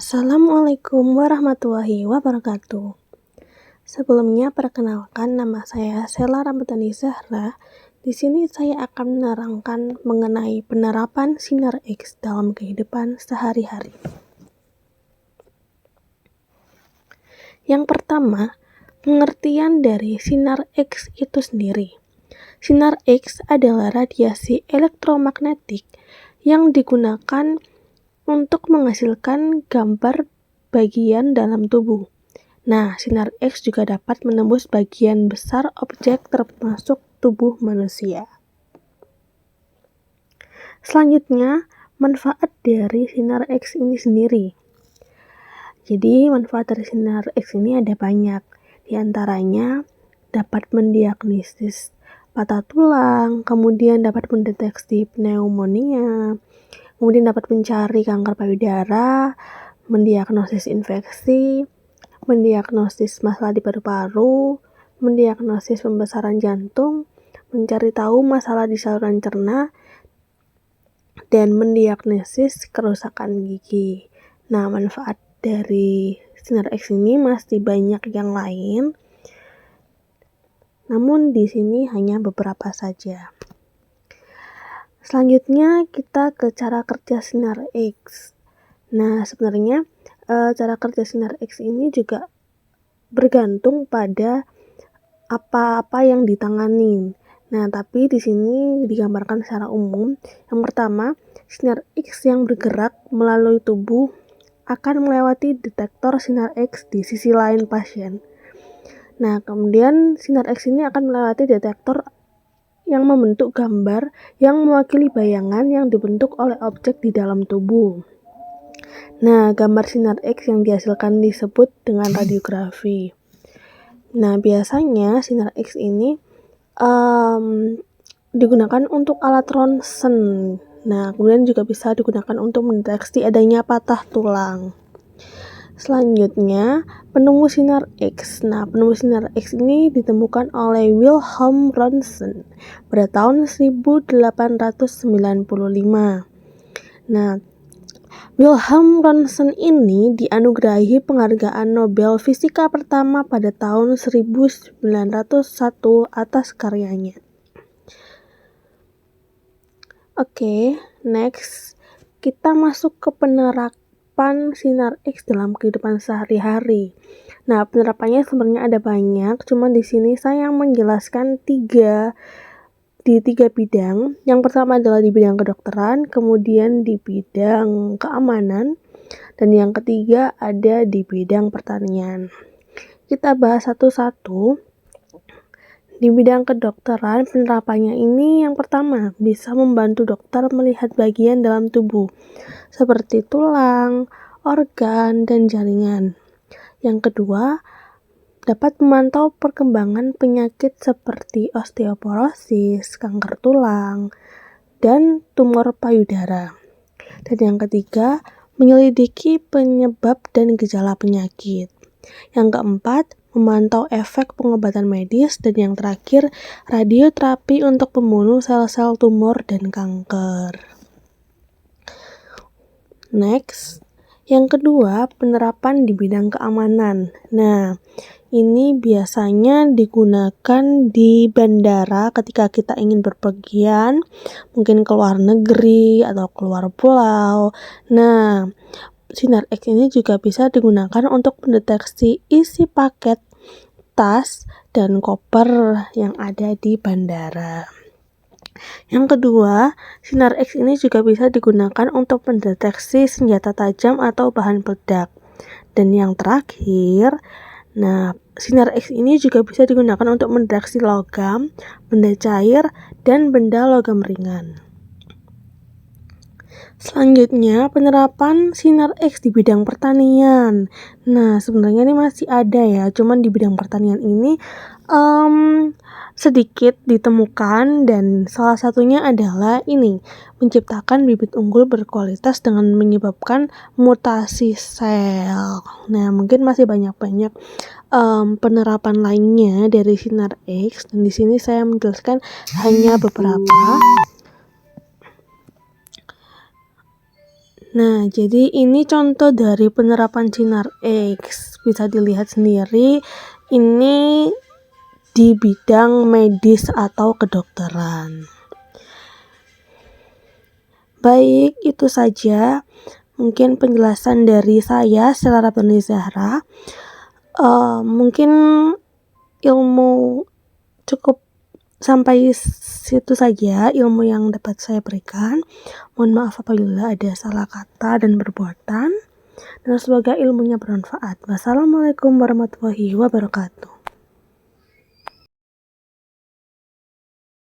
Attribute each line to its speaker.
Speaker 1: Assalamualaikum warahmatullahi wabarakatuh. Sebelumnya perkenalkan, nama saya Sela Ramadhani Zahra. Di sini saya akan menerangkan mengenai penerapan sinar X dalam kehidupan sehari-hari. Yang pertama, pengertian dari sinar X itu sendiri. Sinar X adalah radiasi elektromagnetik yang digunakan untuk menghasilkan gambar bagian dalam tubuh. Nah, sinar X juga dapat menembus bagian besar objek termasuk tubuh manusia. Selanjutnya, manfaat dari sinar X ini sendiri. Jadi, manfaat dari sinar X ini ada banyak. Di antaranya, dapat mendiagnosis patah tulang, kemudian dapat mendeteksi pneumonia, kemudian dapat mencari kanker payudara, mendiagnosis infeksi, mendiagnosis masalah di paru-paru, mendiagnosis pembesaran jantung, mencari tahu masalah di saluran cerna, dan mendiagnosis kerusakan gigi. Nah, manfaat dari sinar X ini masih banyak yang lain, namun di sini hanya beberapa saja. Selanjutnya kita ke cara kerja sinar X. Nah, sebenarnya cara kerja sinar X ini juga bergantung pada apa-apa yang ditangani. Nah, tapi di sini digambarkan secara umum. Yang pertama, sinar X yang bergerak melalui tubuh akan melewati detektor sinar X di sisi lain pasien. Nah, kemudian sinar X ini akan melewati detektor yang membentuk gambar yang mewakili bayangan yang dibentuk oleh objek di dalam tubuh. Nah, gambar sinar X yang dihasilkan disebut dengan radiografi. Nah, biasanya sinar X ini digunakan untuk alat ronsen. Nah, kemudian juga bisa digunakan untuk mendeteksi adanya patah tulang. Selanjutnya, penemu sinar X. Nah, penemu sinar X ini ditemukan oleh Wilhelm Röntgen pada tahun 1895. Nah, Wilhelm Röntgen ini dianugerahi penghargaan Nobel Fisika pertama pada tahun 1901 atas karyanya. Oke, next kita masuk ke penerapan sinar X dalam kehidupan sehari-hari. Nah, penerapannya sebenarnya ada banyak, cuman di sini saya menjelaskan di tiga bidang. Yang pertama adalah di bidang kedokteran, kemudian di bidang keamanan, dan yang ketiga ada di bidang pertanian. Kita bahas satu-satu. Di bidang kedokteran, penerapannya ini yang pertama bisa membantu dokter melihat bagian dalam tubuh seperti tulang, organ, dan jaringan. Yang kedua, dapat memantau perkembangan penyakit seperti osteoporosis, kanker tulang, dan tumor payudara. Dan yang ketiga, menyelidiki penyebab dan gejala penyakit. Yang keempat, memantau efek pengobatan medis. Dan yang terakhir, radioterapi untuk membunuh sel-sel tumor dan kanker. Next, yang kedua, penerapan di bidang keamanan. Nah, ini biasanya digunakan di bandara ketika kita ingin berpergian, mungkin ke luar negeri atau keluar pulau. Nah, sinar X ini juga bisa digunakan untuk mendeteksi isi paket, tas, dan koper yang ada di bandara. Yang kedua, sinar X ini juga bisa digunakan untuk mendeteksi senjata tajam atau bahan peledak. Dan yang terakhir, sinar X ini juga bisa digunakan untuk mendeteksi logam, benda cair, dan benda logam ringan. Selanjutnya, penerapan sinar X di bidang pertanian. Nah, sebenarnya ini masih ada ya, cuman di bidang pertanian ini sedikit ditemukan, dan salah satunya adalah ini, menciptakan bibit unggul berkualitas dengan menyebabkan mutasi sel. Nah, mungkin masih banyak-banyak penerapan lainnya dari sinar X, dan di sini saya menjelaskan hanya beberapa. Nah, jadi ini contoh dari penerapan Sinar X. Bisa dilihat sendiri, ini di bidang medis atau kedokteran. Baik, itu saja mungkin penjelasan dari saya, Stella Rabdani Zahra. Mungkin ilmu cukup sampai situ saja ilmu yang dapat saya berikan. Mohon maaf apabila ada salah kata dan perbuatan, dan semoga ilmunya bermanfaat. Wassalamualaikum warahmatullahi wabarakatuh.